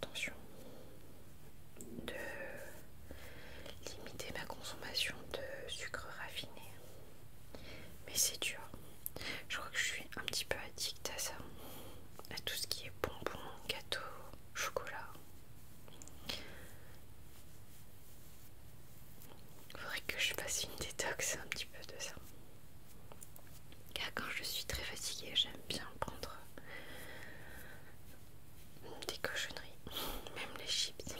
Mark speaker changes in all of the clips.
Speaker 1: attention de limiter ma consommation de sucre raffiné. Mais c'est dur. Je crois que je suis un petit peu addict à ça. À tout ce qui est bonbons, gâteaux, chocolat. Faudrait que je fasse une détox un petit peu de ça. Car quand je suis très fatiguée, j'aime bien prendre des cochonneries, même les chips.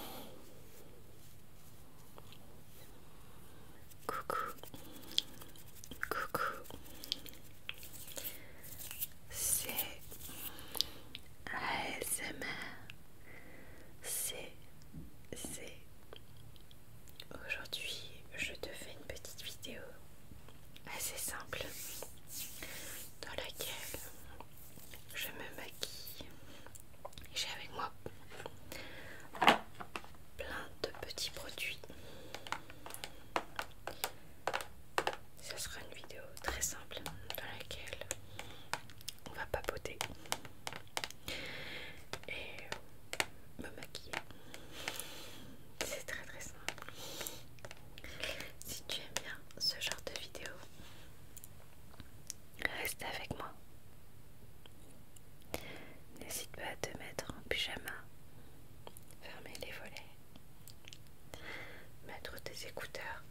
Speaker 1: Coucou, coucou, c'est ASMR, c'est aujourd'hui je te fais une petite vidéo assez simple dans laquelle je me maquille. J'ai avec moi plein de petits produits. Ce sera une vidéo très simple dans laquelle on va papoter et me maquiller. C'est très très simple. Si tu aimes bien ce genre de vidéo, reste avec moi. N'hésite pas à te mettre en pyjama, fermer les volets, mettre tes écouteurs,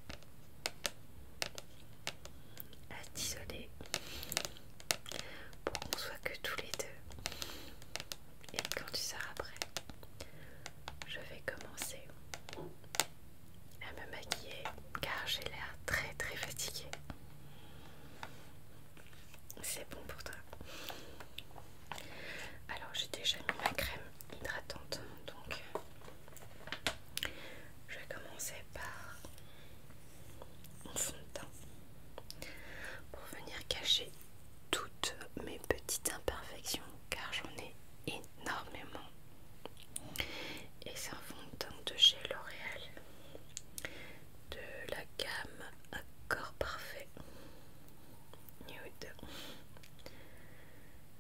Speaker 1: à t'isoler pour qu'on soit que tous les deux. Et quand tu seras prêt, je vais commencer à me maquiller car j'ai l'air très très fatiguée. C'est bon pour toi? Alors j'ai déjà mis ma crème hydratante, donc je vais commencer par mon fond de teint pour venir cacher toutes mes petites imperfections car j'en ai énormément. Et c'est un fond de teint de chez L'Oréal de la gamme Accord Parfait Nude.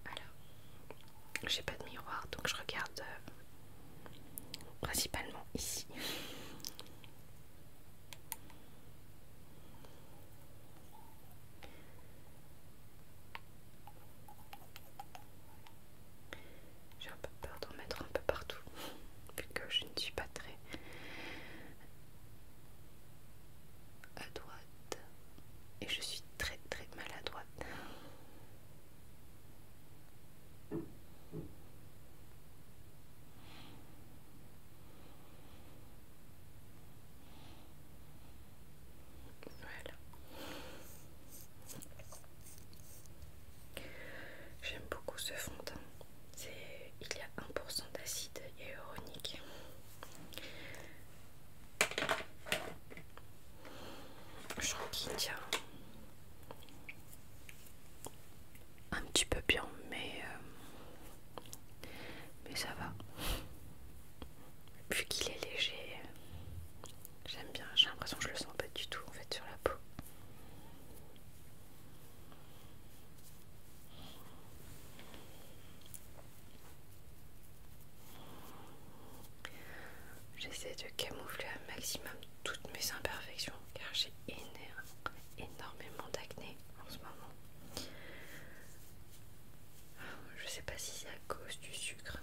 Speaker 1: Alors, j'ai pas de miroir donc je regarde principalement ici. J'ai un peu peur d'en mettre un peu partout vu que je ne suis pas très à droite et je suis très très maladroite. Voilà. J'aime beaucoup ce fond de teint. Il y a 1% d'acide hyaluronique. Je trouve qu'il tient un petit peu bien, mais ça va. Vu qu'il est léger, j'aime bien. J'ai l'impression que je le sens pas du tout en fait sur la peau. J'essaie de camoufler un maximum toutes mes imperfections car j'ai énormément d'acné en ce moment. Je sais pas si c'est à cause du sucre.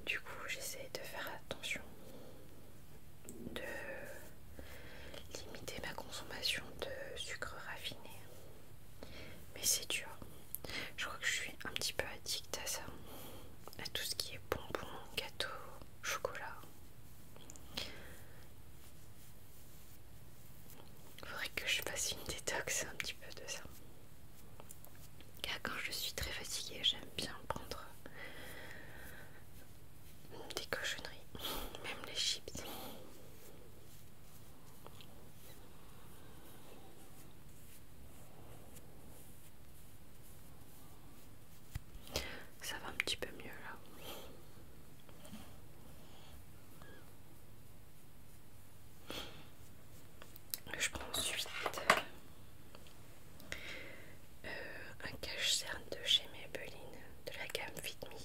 Speaker 1: Du coup, j'essaie de faire attention, de limiter ma consommation de sucre raffiné. Mais c'est dur. Je crois que je suis un petit peu addict à ça. À tout ce qui est bonbons, gâteaux, chocolat. Faudrait que je fasse une détox un petit peu de ça. Car quand je suis très fatiguée, j'aime bien prendre des cochonneries, même les chips. Ça va un petit peu mieux là. Je prends ensuite un cache-cerne de chez Maybelline de la gamme Fit Me.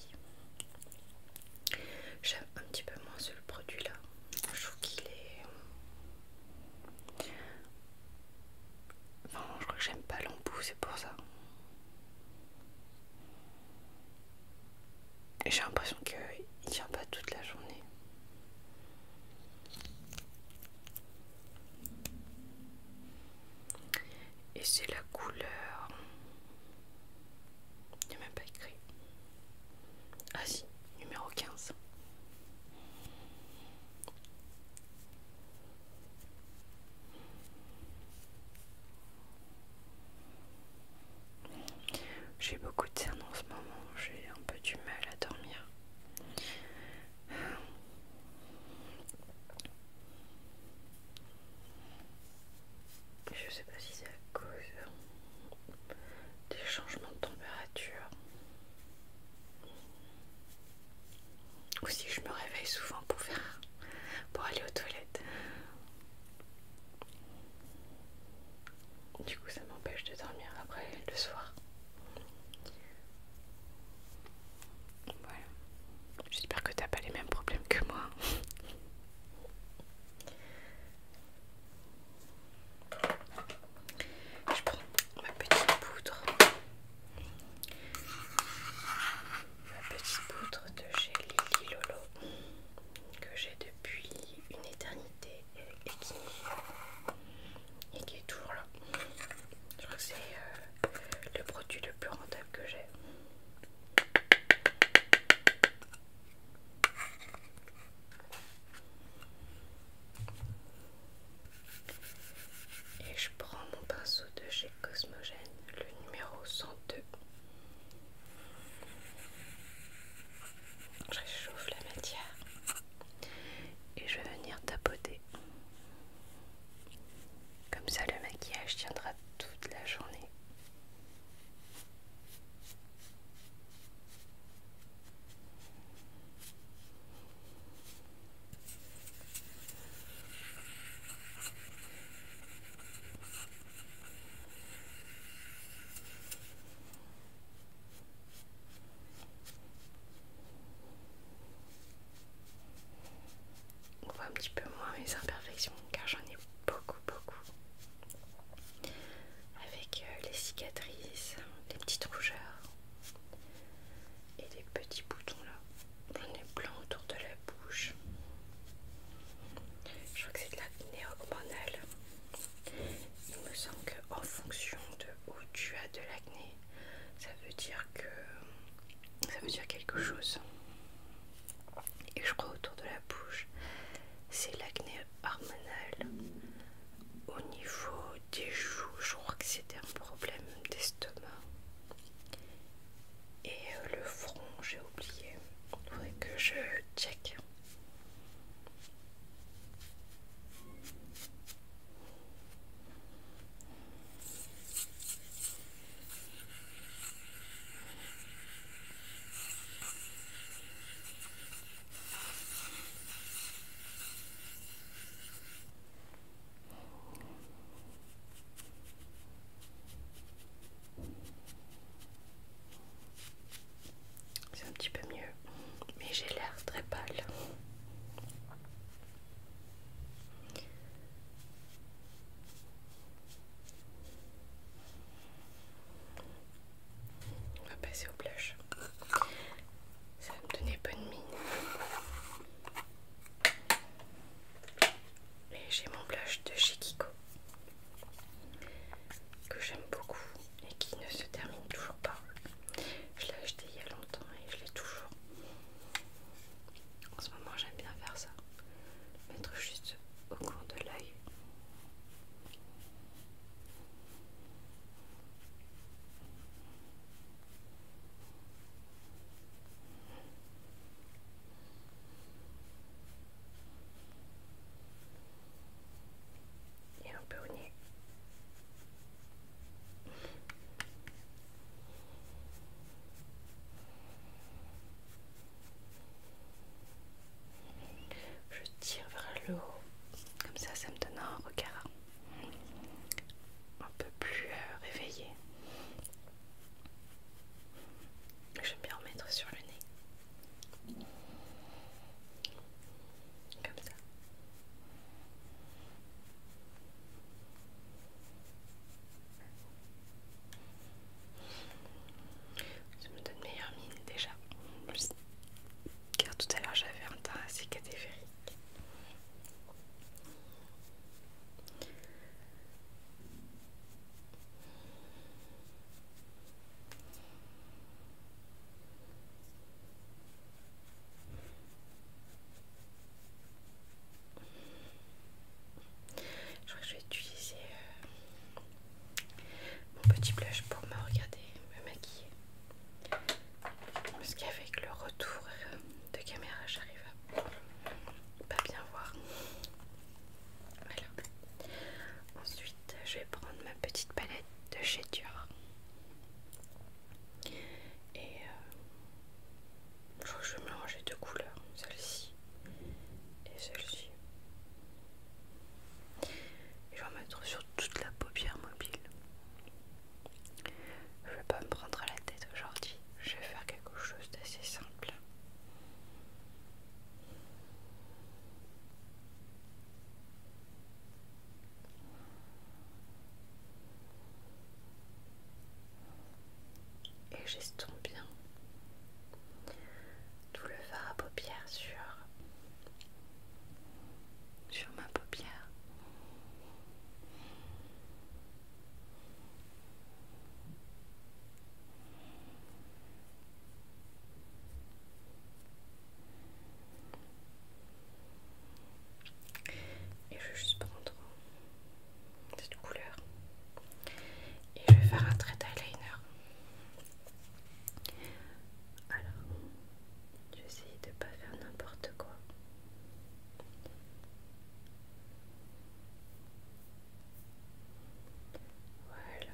Speaker 1: Aussi je me réveille souvent pour aller aux toilettes. Du coup ça m'empêche de dormir après le soir. Voilà. J'espère que t'as pas les mêmes problèmes que moi. Je prends ma petite poudre. Ma petite poudre de chez Lily Lolo que j'ai depuis une éternité et qui est toujours là. Je crois que c'est le produit le plus rentable que j'ai. Et je prends mon pinceau de chez Cosmogène, le numéro 102. Je réchauffe la matière et je vais venir tapoter. Comme ça le maquillage tiendra toute la journée. On voit un petit peu moins mes imperfections car j'en ai beaucoup. Avec les cicatrices, les petites rougeurs et les petits boutons là. J'en ai plein autour de la bouche. Je crois que c'est de l'acné hormonal. Il me semble qu'en fonction de où tu as de l'acné, ça veut dire quelque chose. Et je crois autour de la bouche, c'est l'acné hormonal. Au niveau des joues, je crois que c'était un problème d'estomac. Et le front, j'ai oublié. Il faudrait que je check. que j'estompe bien tout le fard à paupières sur ma paupière. Et je vais juste prendre cette couleur et je vais faire un trait d'eyeliner. Alors, je vais essayer de ne pas faire n'importe quoi. Voilà.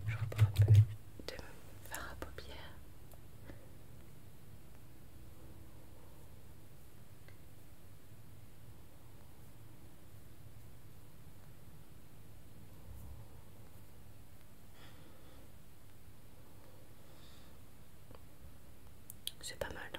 Speaker 1: Je reprends un peu de fard à paupières. C'est pas mal.